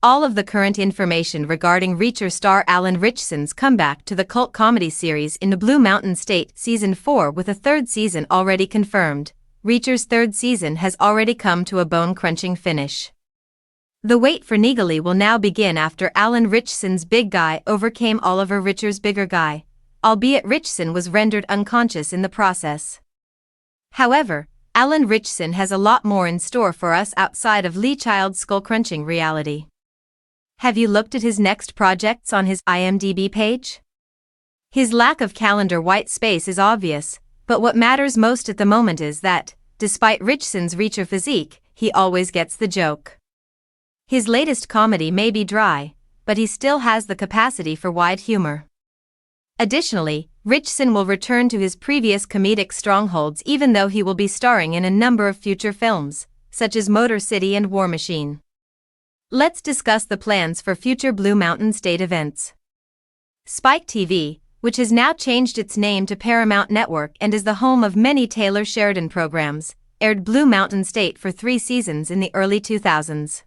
all of the current information regarding Reacher star Alan Ritchson's comeback to the cult comedy series in Blue Mountain State Season 4 with a third season already confirmed. Reacher's third season has already come to a bone-crunching finish. The wait for Neagle will now begin after Alan Ritchson's big guy overcame Oliver Richer's bigger guy, albeit Ritchson was rendered unconscious in the process. However, Alan Ritchson has a lot more in store for us outside of Lee Child's skull-crunching reality. Have you looked at his next projects on his IMDb page? His lack of calendar white space is obvious, but what matters most at the moment is that, despite Ritchson's Reacher physique, he always gets the joke. His latest comedy may be dry, but he still has the capacity for wide humor. Additionally, Ritchson will return to his previous comedic strongholds even though he will be starring in a number of future films, such as Motor City and War Machine. Let's discuss the plans for future Blue Mountain State events. Spike TV, which has now changed its name to Paramount Network and is the home of many Taylor Sheridan programs, aired Blue Mountain State for 3 seasons in the early 2000s.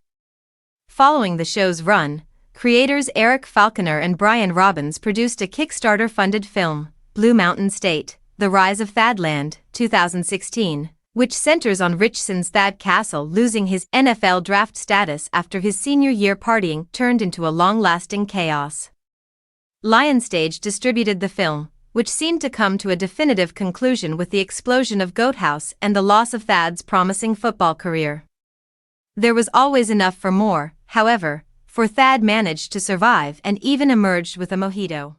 Following the show's run, creators Eric Falconer and Brian Robbins produced a Kickstarter-funded film, Blue Mountain State: The Rise of Thadland, 2016, which centers on Ritchson's Thad Castle losing his NFL draft status after his senior year partying turned into a long-lasting chaos. Lionstage distributed the film, which seemed to come to a definitive conclusion with the explosion of Goat House and the loss of Thad's promising football career. There was always enough for more, however, for Thad managed to survive and even emerged with a mojito.